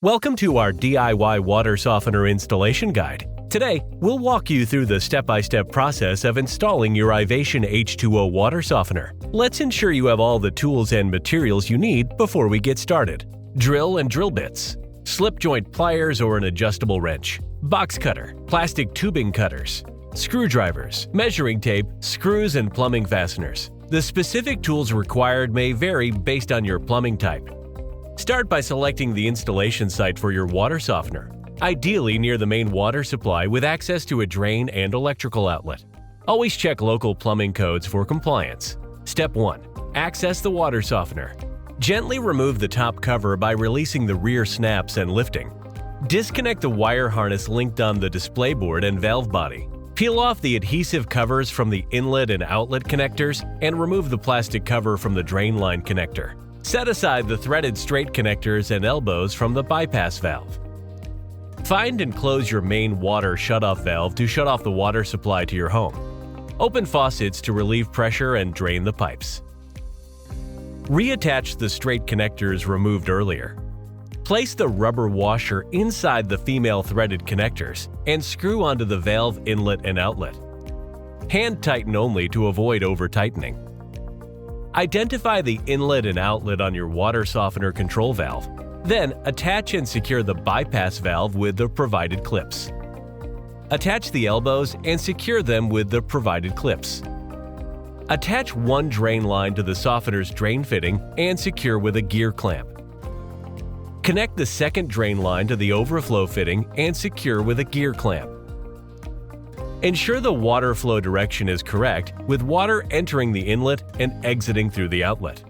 Welcome to our DIY water softener installation guide. Today, we'll walk you through the step-by-step process of installing your Ivation H2O water softener. Let's ensure you have all the tools and materials you need before we get started. Drill and drill bits, slip joint pliers or an adjustable wrench, box cutter, plastic tubing cutters, screwdrivers, measuring tape, screws and plumbing fasteners. The specific tools required may vary based on your plumbing type. Start by selecting the installation site for your water softener, ideally near the main water supply with access to a drain and electrical outlet. Always check local plumbing codes for compliance. Step 1. Access the water softener. Gently remove the top cover by releasing the rear snaps and lifting. Disconnect the wire harness linked on the display board and valve body. Peel off the adhesive covers from the inlet and outlet connectors and remove the plastic cover from the drain line connector. Set aside the threaded straight connectors and elbows from the bypass valve. Find and close your main water shutoff valve to shut off the water supply to your home. Open faucets to relieve pressure and drain the pipes. Reattach the straight connectors removed earlier. Place the rubber washer inside the female threaded connectors and screw onto the valve inlet and outlet. Hand tighten only to avoid over-tightening. Identify the inlet and outlet on your water softener control valve. Then, attach and secure the bypass valve with the provided clips. Attach the elbows and secure them with the provided clips. Attach one drain line to the softener's drain fitting and secure with a gear clamp. Connect the second drain line to the overflow fitting and secure with a gear clamp. Ensure the water flow direction is correct, with water entering the inlet and exiting through the outlet.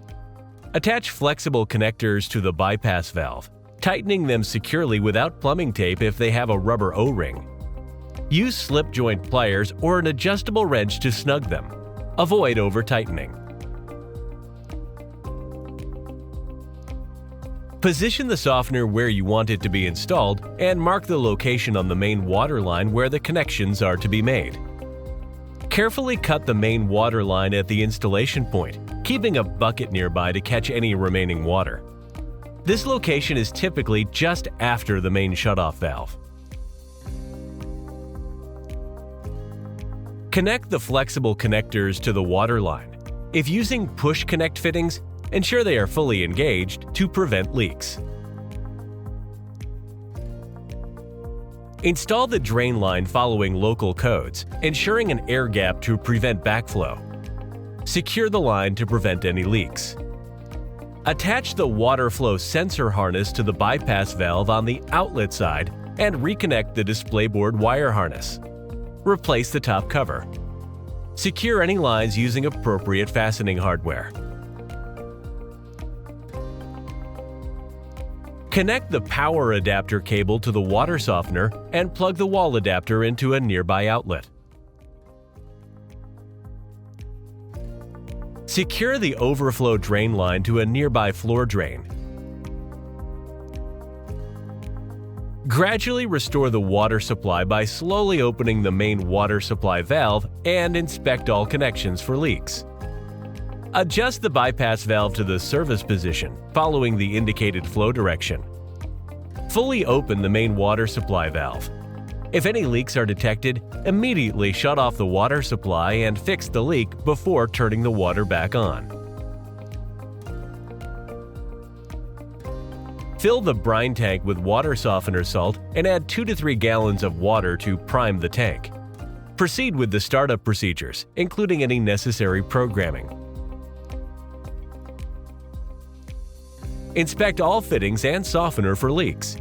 Attach flexible connectors to the bypass valve, tightening them securely without plumbing tape if they have a rubber O-ring. Use slip joint pliers or an adjustable wrench to snug them. Avoid over-tightening. Position the softener where you want it to be installed and mark the location on the main water line where the connections are to be made. Carefully cut the main water line at the installation point, keeping a bucket nearby to catch any remaining water. This location is typically just after the main shutoff valve. Connect the flexible connectors to the water line. If using push connect fittings, ensure they are fully engaged to prevent leaks. Install the drain line following local codes, ensuring an air gap to prevent backflow. Secure the line to prevent any leaks. Attach the water flow sensor harness to the bypass valve on the outlet side and reconnect the display board wire harness. Replace the top cover. Secure any lines using appropriate fastening hardware. Connect the power adapter cable to the water softener and plug the wall adapter into a nearby outlet. Secure the overflow drain line to a nearby floor drain. Gradually restore the water supply by slowly opening the main water supply valve and inspect all connections for leaks. Adjust the bypass valve to the service position, following the indicated flow direction. Fully open the main water supply valve. If any leaks are detected, immediately shut off the water supply and fix the leak before turning the water back on. Fill the brine tank with water softener salt and add 2 to 3 gallons of water to prime the tank. Proceed with the startup procedures, including any necessary programming. Inspect all fittings and softener for leaks.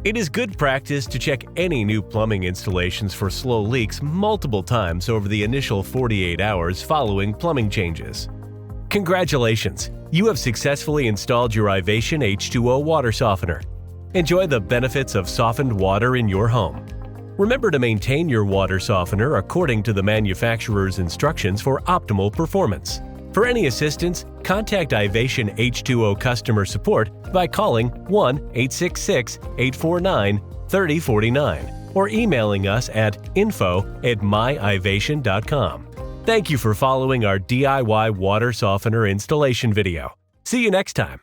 It is good practice to check any new plumbing installations for slow leaks multiple times over the initial 48 hours following plumbing changes. Congratulations! You have successfully installed your Ivation H2O water softener. Enjoy the benefits of softened water in your home. Remember to maintain your water softener according to the manufacturer's instructions for optimal performance. For any assistance, contact Ivation H2O customer support by calling 1-866-849-3049 or emailing us at info@myivation.com. Thank you for following our DIY water softener installation video. See you next time.